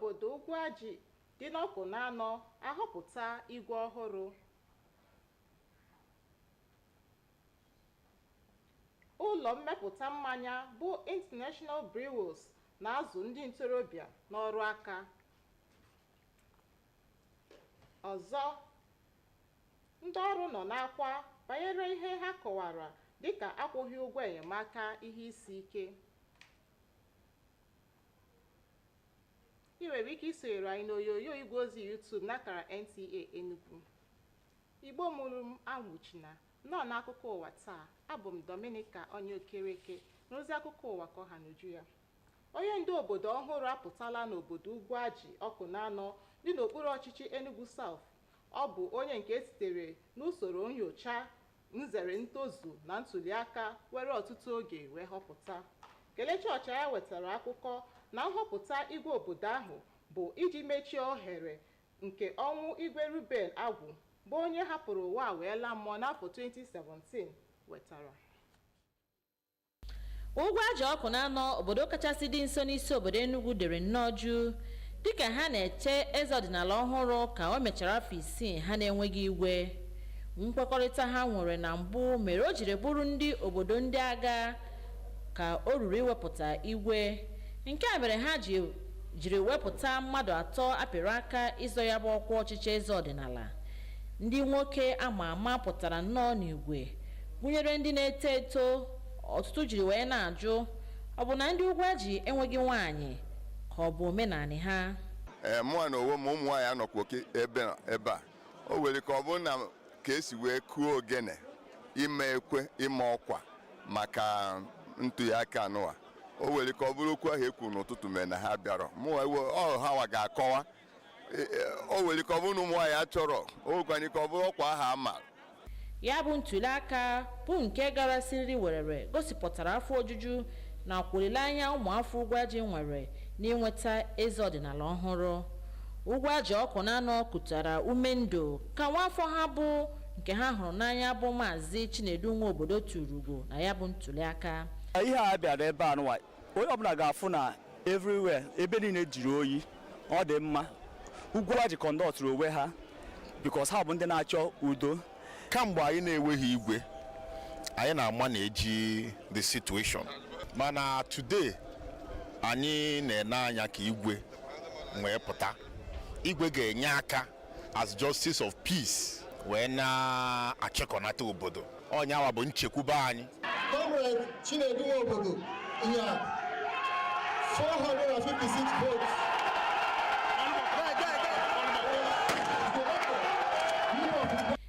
obodo Ugwuaji dị n'ọkụ na-anọ ahọpụta igwe ọhụrụ. Ụlọ mmepụta mmanya bụ International Brewers na-azụ ndị ntorobịa n'ọrụ aka. Ọzọ, ndị ọrụ nọ n'akwa banyere ihe ha kọwara dịka akwụghị ụgwọ enyemaka ihe isi ike. Ị nwere ike isonyere anyị n'onyonyo igwe ozi YouTube n'akara Nta Enugu. Igbo mụrụ m anwụchina nọ n'akụkọ ụwa taa. Abụ m Dominica onye okereke n'ozi akụkọ ụwa ka ọha n'uju ya. Onye ndu obodo ọhụrụ apụtala n'obodo Ugwuaji ọkụ na-anọ dị n'okpuru ọchịchị Enugu South. Ọ bụ onye nke esitere n'usoro nyocha nzere ntozu na ntụliaka were ọtụtụ oge wee họpụta. Kelechi Ọchịagha wetara akụkọ na nhọpụta igwe obodo ahụ bụ iji mechie ohere nke ọnwụ Igwe Ruben Agwụ bụ onye hapụrụ ụwa wee laa mmụọ n'afọ 2017 wetara. Ugwuaji ọkụ na-anọ obodo kachasị dị nso n'isi obodo Enugu dere nnọọ jụụ dịka ha na-eche eze ọdịnala ọhụrụ ka o mechara afọ 6 ha na-enweghị igwe. Nkwekọrịta ha nwere na mbụ mere o jiri bụrụ ndị obodo ndị agha ka o ruru iwepụta igwe. Nke a mere ha jiri wepụta mmadụ 3 apịrị aka ịzọ ya bụ ọkwa ọchịchị eze ọdịnala. Ndị nwoke ama ama pụtara nnọọ n'igwe gụnyere ndị na-eto eto. Ọtụtụ jiri wee na-ajụ ọ bụ na ndị Ugwuaji enweghị nwaanyị ka ọ bụ omenala ha. Mụnwa na onwe m ụmụ nwaanyị anọkwa ebe a o nwere ka ọ bụ na ka esi wee kuo ogene ime ekwe ime ọkwa maka ntụliaka anụwa. O nwere ka ọ bụrụ okwu ahụ ekwu n'ụtụtụ mere na ha bịara ha ga-akọwa. O nwere ka ọ bụrụ na ụmụ nwaanyị achọrọ o nwekwanye ka ọ bụrụ ọkwa aha ama. Ya bụ ntụliaka bụ nke gara siriri werere gosipụtara afọ ojuju na olileanya ụmụafọ Ugwuaji nwere n'inweta eze ọdịnala ọhụrụ. Ugwuaji ọkụ na-anọ kụtara ume ndụ ka nwaafọ ha bụ nke ha hụrụ n'anya bụ Maazị Chinedu nwa obodo Turugo na ya bụ ntụliaka. Ihe a bịara ebe a nụwa onye ọbụla ga-afụ na everywhere ebe niile jiri oyi ọ dị mma. Ugwuaji kọndọtụrụ onwe ha because ha bụ ndị na-achọ udo. Kamgbe anyị na-enweghị igwe anyị na-ama na-eji the situation mana today anyị na-ene anya ka igwe wee pụta. Igwe ga-enye aka as justice of peace wee na-achịkọnata obodo. Onye awa bụ nchekwube anyị. Comrade Chinedu obodo ihe 456 votes.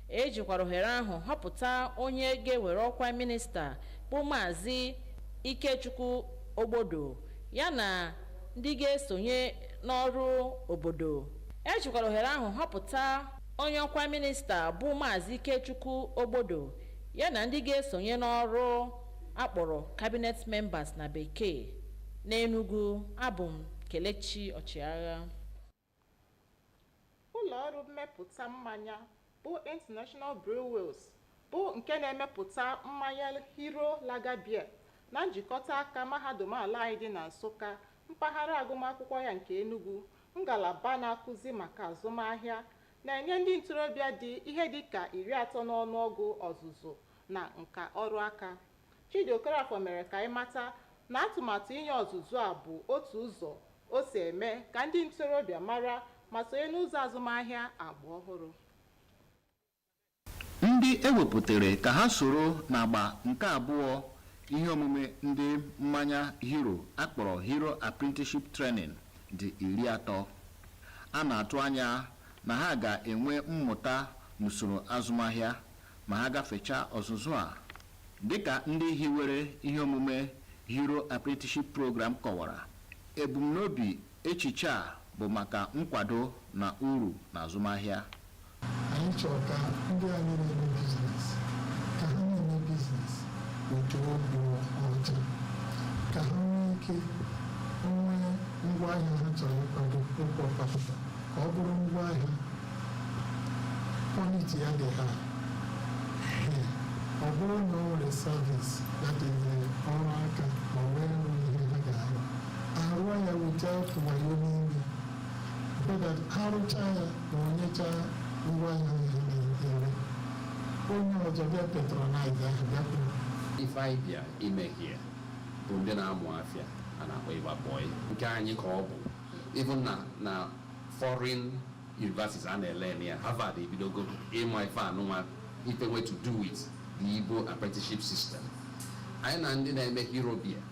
Ejikwara ohere ahụ họpụta onye ga-ewere ọkwa minista bụ Maazị Ikechukwu Ogbodo ya na ndị ga-esonye n'ọrụ obodo. Ejikwara ohere ahụ họpụta onye ọkwa minista bụ Maazị Ikechukwu Ogbodo ya na ndị ga-esonye n'ọrụ akpọrọ cabinet members na bekee. N'Enugu, abụ m Kelechi Ọchịagha. Ụlọ ọrụ mmepụta mmanya bụ International Brewers bụ nke na-emepụta mmanya Hero Lager Beer na njikọta aka mahadum ala anyị dị na Nsụka, mpaghara agụmakwụkwọ ya nke Enugu, ngalaba na-akụzi maka azụmahịa, na-enye ndị ntorobịa dị ihe dịka 30 n'ọnụọgụ ọzụzụ na nka ọrụ aka. Chidi Okorafọ mere ka anyị mata na atụmatụ inye ọzụzụ a bụ otu ụzọ o si eme ka ndị ntorobịa mara ma sonye n'ụzọ azụmahịa agba ọhụrụ. Ndị ewepụtara ka ha soro n'agba nke abụọ ihe omume ndị mmanya Hero akpọrọ Hero Apprenticeship Training dị 30. A na-atụ anya na ha ga-enwe mmụta n'usoro azụmahịa ma ha gafechaa ọzụzụ a. Dịka ndị hiwere ihe omume Hero Apprenticeship Program kọwara, ebumnobi echiche a bụ maka nkwado na uru na azụmahịa. Anyị chọrọ ka ndị anyị na-eme biznes ka ha na-eme biznes nke obi ọcha, ka ha nwee ike nwee ngwaahịa ha chọrọ ịkwado ụkwụ ọkpapụta ka ọ bụrụ ngwaahịa kwaliti ya dị ha. Ọ bụrụ na o nwere service na-adịghị ọrụ aka ma wee rụọ ihe ha ga-arụ ya weta wayo n'ime so that ha rụchaa ya ma onyecha ngwaahịa ahụ na-ere onye ọzọ bịa patronize ahụ bịa ife anyị bịa ime hie bụ ndị na-amụ afịa a na-akpọ ịgba bọị nke anyị ka ọ bụ even na foreign universities a na-ele ya Harvard ebidogo ịma ife anụnwa ife way to do with the Igbo apprenticeship system. Anyị na ndị na-eme hero beer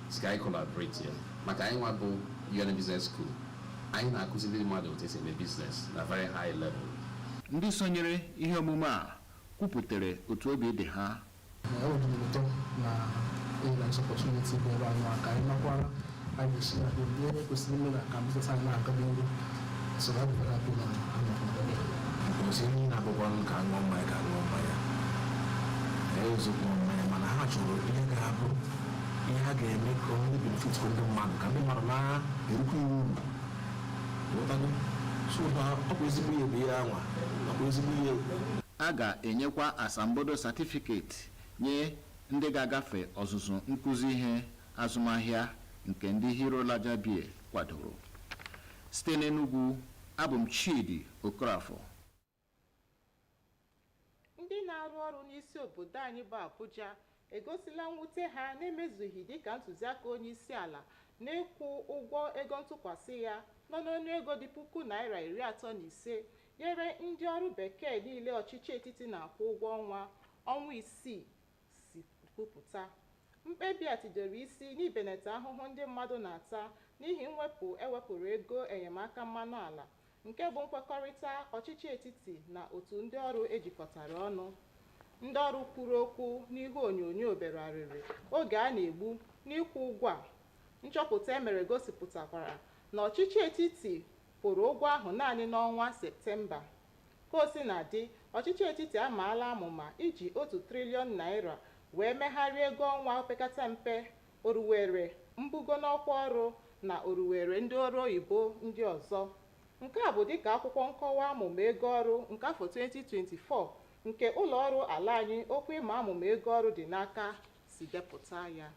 si ka anyị collaborate ya maka anyị nwa bụ UN Business School. Anyị na-akụzi ndị mmadụ otu esi eme business na very high level. Ndị sonyere ihe omume a kwupụtara otu obi dị ha. Ụtọ na ịnye opportunity bụ ebe anyị aka anyị makwara anyị esi na ebe kwesịrị ime na ka business anyị na-aga n'ihu. So that will happen na because ihe na-abụkwa ka aṅụọ mmanya ka aṅụọ mmanya ezokwu mmanya mana ha chọrọ ihe ga-abụ ihe ha ga-eme ka ndị benefit kwa ndị mmadụ ka ndị mmadụ na-erukwa iwu uru so ọ bụ ezigbo ihe bụ ihe anwa ọ bụ ezigbo ihe. A ga-enyekwa asambodo certificate nye ndị ga-agafe ọzụzụ nkụzi ihe azụmahịa nke ndị Hero Lager Beer kwadoro. Site n'Enugu, abụ m Chidi Okorafọ. Ndị na-arụ ọrụ n'isi obodo anyị bụ Abuja egosila mwute ha na-emezughị dịka ntụziaka onye isi ala na-ịkwụ ụgwọ ego ntụkwasị ya nọ n'ọnụego dị $35,000 nyere ndị ọrụ bekee niile ọchịchị etiti na-akwụ ụgwọ ọnwa 6 si kwupụta. Mkpebi a tidoro isi n'ibenata ahụhụ ndị mmadụ na-ata n'ihi ewepụrụ ego enyemaka mmanụ ala nke bụ nkwekọrịta ọchịchị etiti na otu ndị ọrụ ejikọtara ọnụ. Ndị ọrụ kwuru okwu n'ihu onyonyo bere arịrị oge a na-egbu n'ịkwụ ụgwọ a. Nchọpụta emere gosipụtakwara na ọchịchị etiti kwụrụ ụgwọ ahụ naanị n'ọnwa Septemba. Ka o si na dị, ọchịchị etiti amaala amụma iji $1 trillion wee megharịa ego ọnwa opekata mpe, oruwere mbugo n'ọkwa ọrụ na oruwere ndị ọrụ oyibo ndị ọzọ. Nke a bụ dịka akwụkwọ nkọwa amụma ego ọrụ nke afọ 2024 nke ụlọ ọrụ ala anyị okwu ịma amụma ego ọrụ dị n'aka si depụta ya.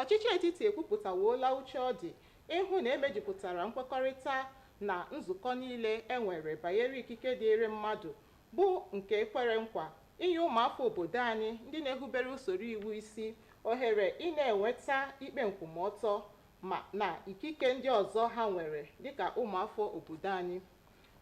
Ọchịchị etiti ekwupụtawuola uche ọ dị ịhụ na emejupụtara nkwekọrịta na nzukọ niile enwere banyere ikike dịịrị mmadụ bụ nke kwere nkwa inye ụmụafọ obodo anyị ndị na-ehubere usoro iwu isi ohere ị na-enweta ikpe nkwụmọtọ na ikike ndị ọzọ ha nwere dịka ụmụafọ obodo anyị.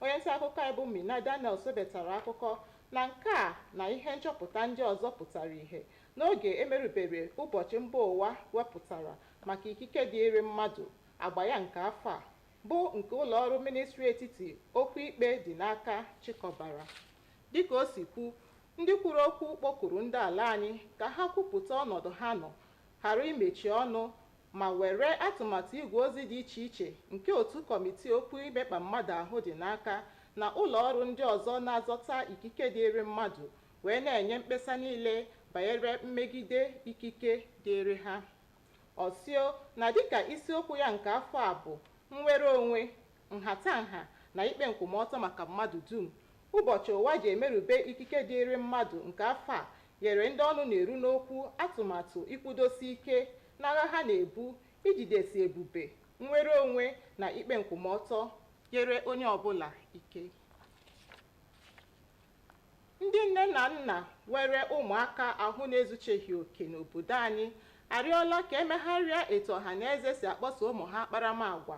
Onye nta akụkọ anyị bụ Mina Daniel sobetara akụkọ na nke a na ihe nchọpụta ndị ọzọ pụtara ihe n'oge emerubere ụbọchị mba ụwa wepụtara maka ikike dịịrị mmadụ agba ya nke afọ a bụ nke ụlọ ọrụ ministri etiti okwu ikpe dị n'aka chịkọbara. Dịka o si kwu, ndị kwuru okwu kpọkuru ndị ala anyị ka ha kwupụta ọnọdụ ha nọ, ghara imechi ọnụ ma were atụmatụ igwe ozi dị iche iche nke otu kọmitii okwu imekpa mmadụ ahụ dị n'aka na ụlọ ọrụ ndị ọzọ na-azọta ikike dịịrị mmadụ wee na-enye mkpesa niile banyere mmegide ikike dịịrị ha. Ọsio na dịka isiokwu ya nke afọ a bụ nnwere onwe, nhatanha na ikpe nkwụmọtọ maka mmadụ dum, ụbọchị ụwa ji emerube ikike dịịrị mmadụ nke afọ a nyere ndị ọnụ na-eru n'okwu atụmatụ ikwudosi ike n'agha ha na-ebu ijidesi ebube, nnwere onwe na ikpe nkwụmọtọ nyere onye ọbụla ike. Ndị nne na nna were ụmụaka ahụ na-ezucheghị oke n'obodo anyị arịọla ka emegharịa etu ọha na eze si akpọsa ụmụ ha akparamagwa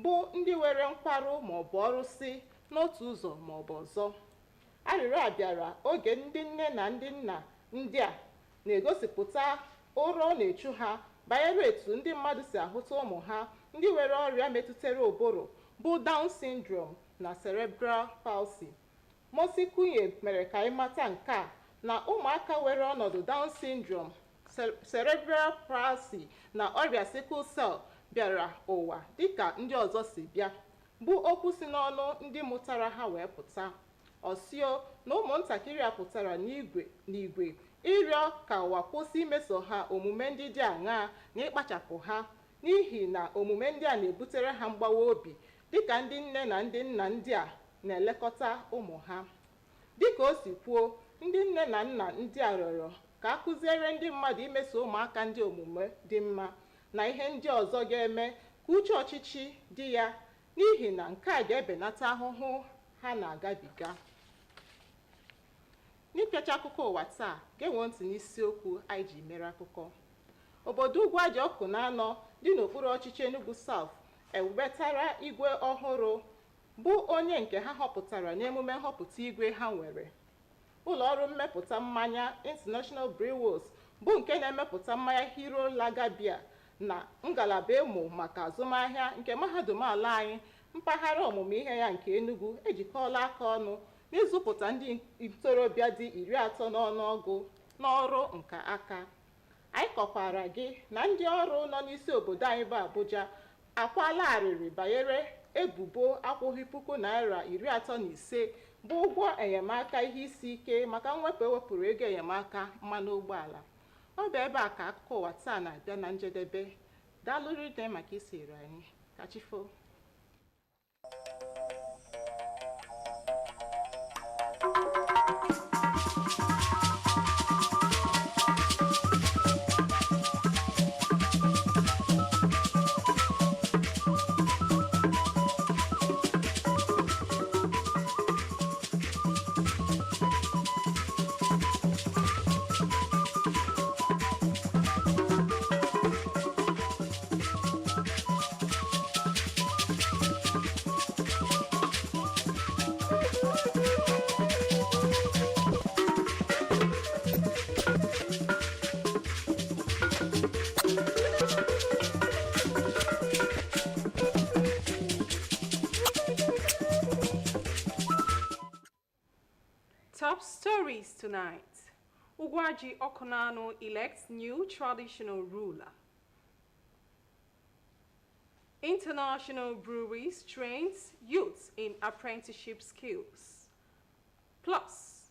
bụ ndị were nkwarụ maọbụ ọrụsị n'otu ụzọ maọbụ ọzọ. Arịrịọ a bịara oge ndị nne na ndị nna ndị a na-egosipụta ụrọ na-echu ha banyere etu ndị mmadụ si ahụta ụmụ ha ndị were ọrịa metụtara ụbụrụ bụ Down syndrome na cerebral palsy. Mosi Kunye mere ka anyị mata nke a na ụmụaka were ọnọdụ Down syndrome, cerebral palsy na ọrịa sickle cell bịara ụwa dịka ndị ọzọ si bịa bụ okwu si n'ọnụ ndị mụtara ha wee pụta. Ọsio na ụmụntakịrị a pụtara n'igwe ịrịọ ka ụwa kwụsị imeso ha omume ndị dị aṅaa na ịkpachapụ ha n'ihi na omume ndị a na-ebutere ha mgbawa obi dịka ndị nne na ndị nna ndị a na-elekọta ụmụ ha. Dịka o si kwuo, ndị nne na nna ndị a rịọrọ ka a kụziere ndị mmadụ imeso ụmụaka ndị omume dị mma na ihe ndị ọzọ ga-eme ka uche ọchịchị dị ya n'ihi na nke a ga-ebenata ahụhụ ha na-agabiga. N'ịpịacha akụkọ ụwa taa, ga-enwe ntị n'isiokwu anyị ji mere akụkọ. Obodo Ugwuaji ọkụ na-anọ dị n'okpuru ọchịchị Enugu South ewubetara igwe ọhụrụ bụ onye nke ha họpụtara n'emume nhọpụta igwe ha nwere. Ụlọ ọrụ mmepụta mmanya International Brewers bụ nke na-emepụta mmanya Hero Lager Beer na ngalaba Emo maka azụmahịa nke mahadum ala anyị mpaghara ọmụmụ ihe ya nke Enugu ejikọọla aka ọnụ n'ịzụpụta ndị ntorobịa dị 30 n'ọnụọgụ n'ọrụ nka aka. Anyị kọkwara gị na ndị ọrụ nọ n'isi obodo anyị bụ Abuja akwala arịrị banyere ebubo akwụghị N$35,000 bụ ụgwọ enyemaka ihe isi ike maka mwepụ ewepụrụ ego enyemaka mmanụ ụgbọala. Ọ bụ ebe a ka akụkọ ụwa taa na-abịa na njedebe. Daalụ rinne maka isiri anyị. Ka chi foo. Top stories tonight. Ugwuaji Okonano elects new traditional ruler. International breweries trains youths in apprenticeship skills. Plus,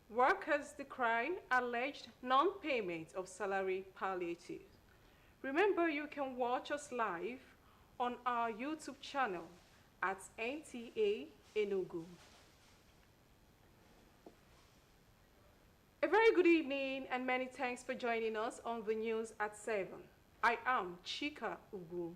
workers decry alleged non-payment of salary palliative. Remember, you can watch us live on our YouTube channel at Nta Enugu. A very good evening and many thanks for joining us on the news at 7. I am Chika Ugwu.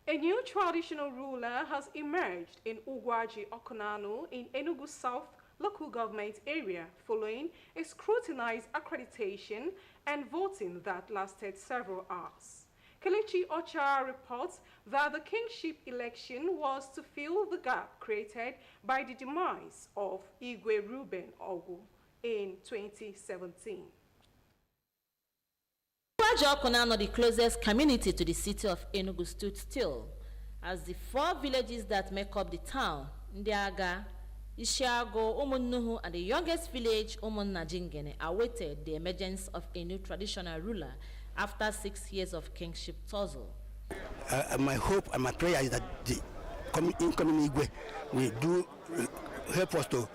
A new traditional ruler has emerged in Ugwuaji Okonano in Enugu South local government area following a scrutinized accreditation and voting that lasted several hours. Kelechi Ocha reports that the kingship election was to fill the gap created by the demise of Igwe Ruben Ogu in 2017. Ugwuaji Okonano, the closest community to the city of Enugu, stood still as the 4 villages that make up the town, Ndiaga, Ishiago, Umunnuhu, and the youngest village, Umunnajingene, awaited the emergence of a new traditional ruler after 6 years of kingship tussle. My hope and my prayer is that the incoming Igwe will do help us to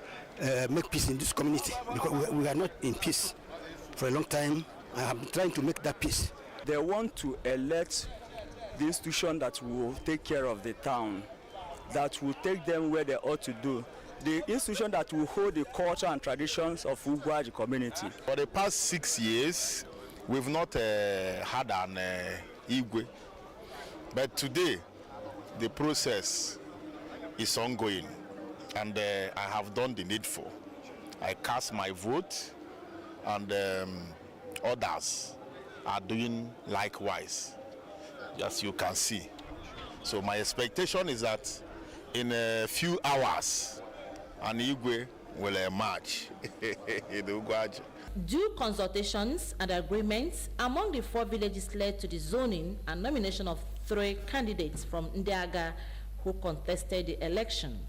make peace in this community, because we are not in peace for a long time. I am trying to make that peace. They want to elect the institution that will take care of the town, that will take them where they ought to do. The institution that will hold the culture and traditions of Ugwuaji community. For the past 6 years, we've not had an Igwe. But today, the process is ongoing, and I have done the needful. I cast my vote, and others are doing likewise, as you can see. So my expectation is that in a few hours, an Igwe will emerge in Ugwuaji. Due consultations and agreements among the 4 villages led to the zoning and nomination of 3 candidates from Ndiaga who contested the election.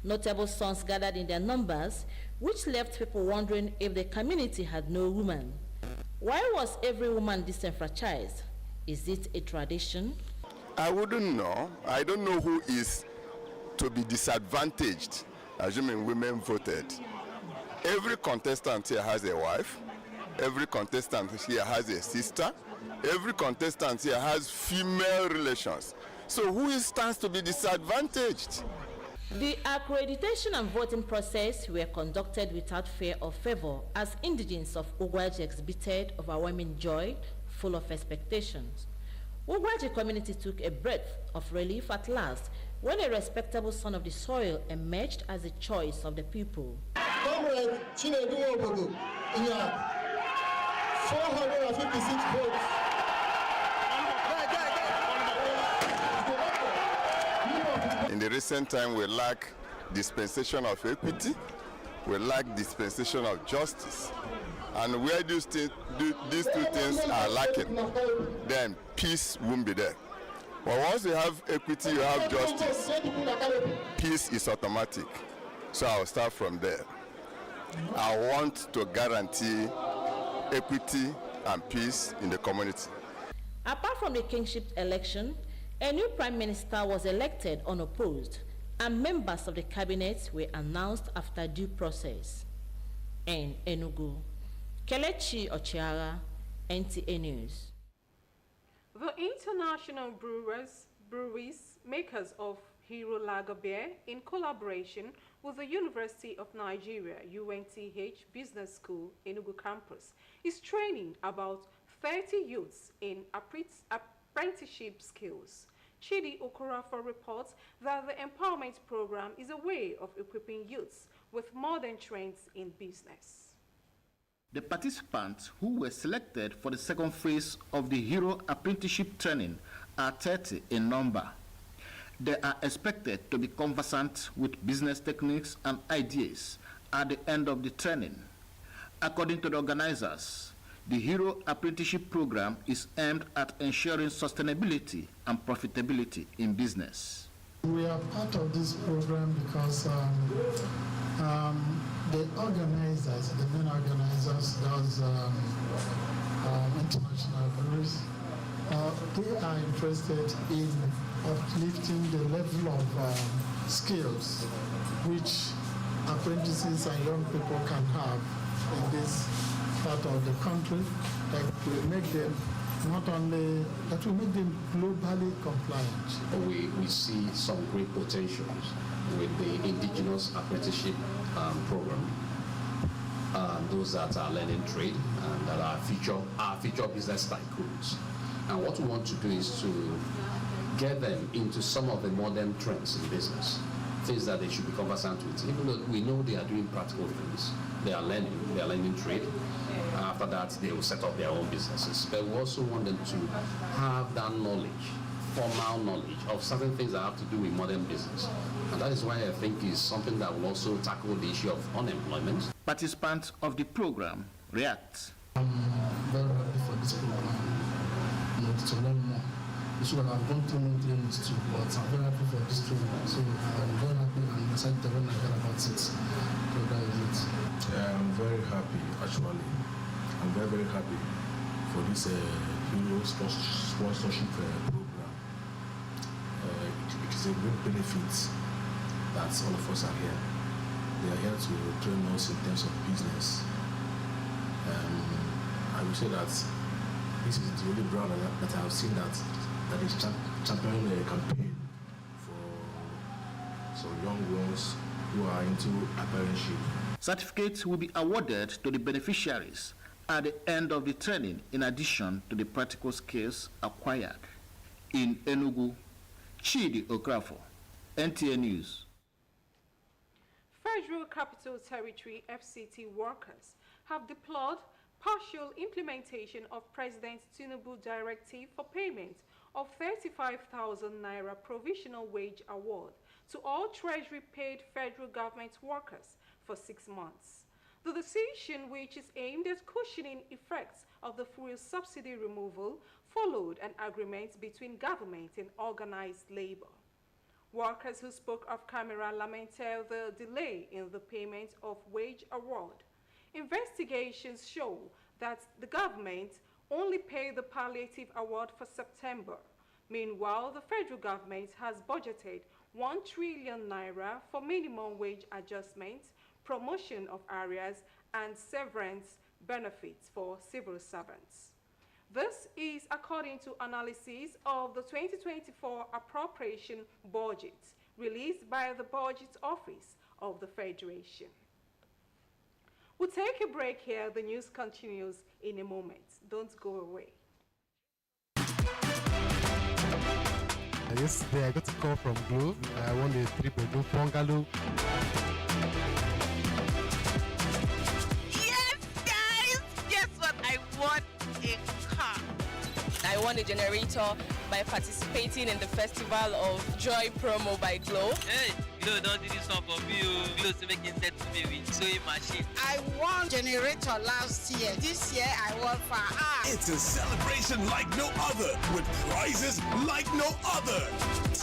Notable sons gathered in their numbers, which left people wondering if the community had no woman. Why was every woman disenfranchised? Is it a tradition? I wouldn't know. I don't know who is to be disadvantaged, assuming women voted. Every contestant here has a wife. Every contestant here has a sister. Every contestant here has female relations. So who stands to be disadvantaged? The accreditation and voting process were conducted without fear or favor, as indigents of Ugwuaji exhibited overwhelming joy, full of expectations. Ugwuaji community took a breath of relief at last when a respectable son of the soil emerged as the choice of the people. Comrade Nta Enugu, 456 votes. In the recent time, we lack dispensation of equity, we lack dispensation of justice. And where these two things are lacking, then peace won't be there. But once you have equity, you have justice, peace is automatic. So I'll start from there. I want to guarantee equity and peace in the community. Apart from the kingship election, a new prime minister was elected unopposed, and members of the cabinet were announced after due process. In Enugu, Kelechi Ochiara, NTA News. The international breweries makers of Hero Lager beer, in collaboration with the University of Nigeria UNTH Business School Enugu campus, is training about 30 youths in apprenticeship skills. Chidi Okorafor reports that the empowerment program is a way of equipping youths with modern trends in business. The participants who were selected for the second phase of the Hero Apprenticeship Training are 30 in number. They are expected to be conversant with business techniques and ideas at the end of the training. According to the organizers, the Hero Apprenticeship Program is aimed at ensuring sustainability and profitability in business. We are part of this program because the organizers, the main organizers, those international breweries, they are interested in uplifting the level of skills which apprentices and young people can have in this part of the country that will make them globally compliant. We see some great potentials with the indigenous apprenticeship program. Those that are learning trade and that are future business tycoons. And what we want to do is to get them into some of the modern trends in business, things that they should be conversant with. Even though we know they are doing practical things, they are learning trade. After that, they will set up their own businesses. But we also want them to have that knowledge, formal knowledge of certain things that have to do with modern business. And that is why I think is something that will also tackle the issue of unemployment. Participants of the program react. I'm very happy for this program, to learn more. So I've gone through many trainings too, but I'm very happy for this training. So I'm very happy and excited when I heard about it. So that is it. I'm very happy, actually. I'm very, very happy for this Hero sponsorship program. It is a great benefit that all of us are here. They are here to train us in terms of business. I will say that this is the only brand that I have seen that is championing a campaign for some young ones who are into apprenticeship. Certificates will be awarded to the beneficiaries at the end of the training, in addition to the practical skills acquired. In Enugu, Chidi Okorafor, NTA News. Federal Capital Territory FCT workers have deplored partial implementation of President Tinubu directive for payment of 35,000 naira provisional wage award to all Treasury-paid federal government workers for 6 months. The decision, which is aimed at cushioning effects of the fuel subsidy removal, followed an agreement between government and organized labor. Workers who spoke off camera lamented the delay in the payment of wage award. Investigations show that the government only paid the palliative award for September. Meanwhile, the federal government has budgeted 1 trillion naira for minimum wage adjustments, promotion of areas, and severance benefits for civil servants. This is according to analysis of the 2024 appropriation budget released by the Budget Office of the Federation. We'll take a break here. The news continues in a moment. Don't go away. Yesterday I got a call from Globe. I won a 3-bedroom bungalow. Yes, guys! Guess what? I won a car. I won a generator by participating in the Festival of Joy promo by Glow. Hey, Glow don't do this one for me. Glow to make it set to me with sewing machine. I won generator last year. This year I won for It's a celebration like no other, with prizes like no other.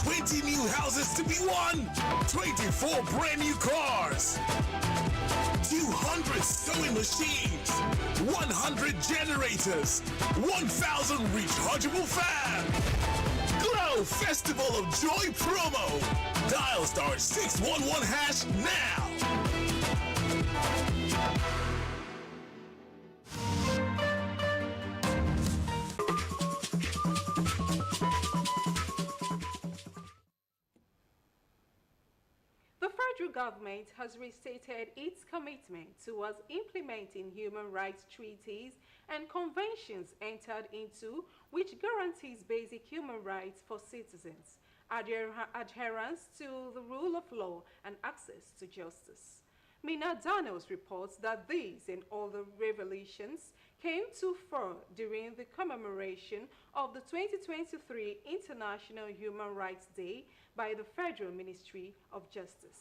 20 new houses to be won, 24 brand new cars, 200 sewing machines, 100 generators, 1,000 rechargeable fans. Glow Festival of Joy promo. Dial *611# now. The federal government has restated its commitment towards implementing human rights treaties and conventions entered into, which guarantees basic human rights for citizens, adherence to the rule of law, and access to justice. Mina Daniels reports that these and other revelations came to fore during the commemoration of the 2023 International Human Rights Day by the Federal Ministry of Justice.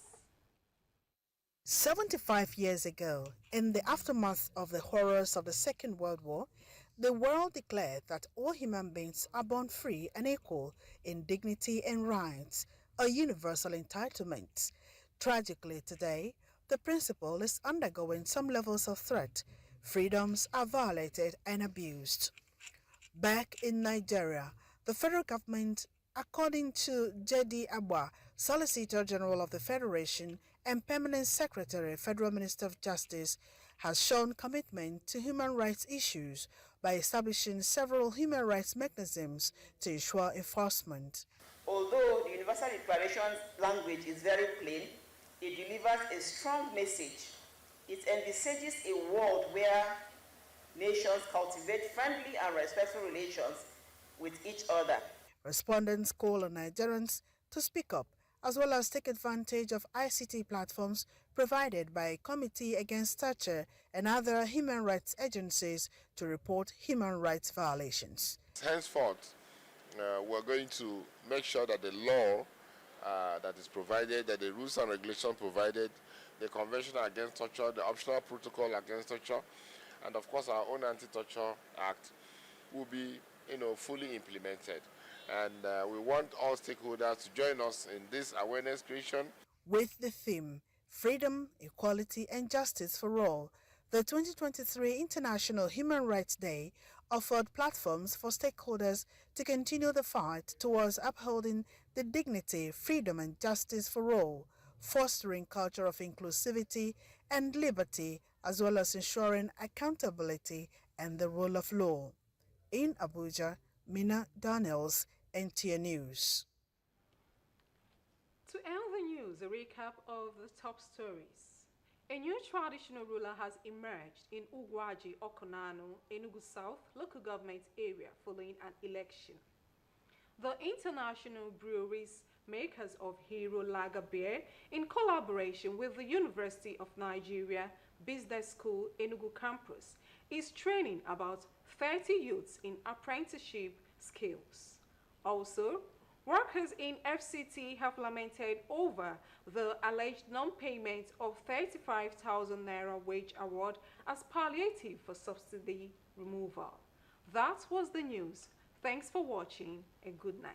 75 years ago, in the aftermath of the horrors of the Second World War, the world declared that all human beings are born free and equal in dignity and rights, a universal entitlement. Tragically today, the principle is undergoing some levels of threat. Freedoms are violated and abused. Back in Nigeria, the federal government, according to J.D. Agba, Solicitor General of the Federation and Permanent Secretary, Federal Minister of Justice, has shown commitment to human rights issues by establishing several human rights mechanisms to ensure enforcement. Although the Universal Declaration language is very plain, it delivers a strong message. It envisages a world where nations cultivate friendly and respectful relations with each other. Respondents call on Nigerians to speak up, as well as take advantage of ICT platforms provided by Committee Against Torture and other human rights agencies to report human rights violations. Henceforth, we're going to make sure that the law that is provided, that the rules and regulations provided, the Convention Against Torture, the Optional Protocol Against Torture, and of course our own Anti-Torture Act will be, fully implemented. And we want all stakeholders to join us in this awareness creation. With the theme, Freedom, Equality and Justice for All, the 2023 International Human Rights Day offered platforms for stakeholders to continue the fight towards upholding the dignity, freedom and justice for all, fostering culture of inclusivity and liberty, as well as ensuring accountability and the rule of law. In Abuja, Mina Daniels, Nta News. To end the news, a recap of the top stories. A new traditional ruler has emerged in Ugwuaji, Nta Enugu South local government area following an election. The international breweries makers of Hero Lager Beer, in collaboration with the University of Nigeria Business School Enugu campus, is training about 30 youths in apprenticeship skills. Also, workers in FCT have lamented over the alleged non-payment of 35,000 Naira wage award as palliative for subsidy removal. That was the news. Thanks for watching and good night.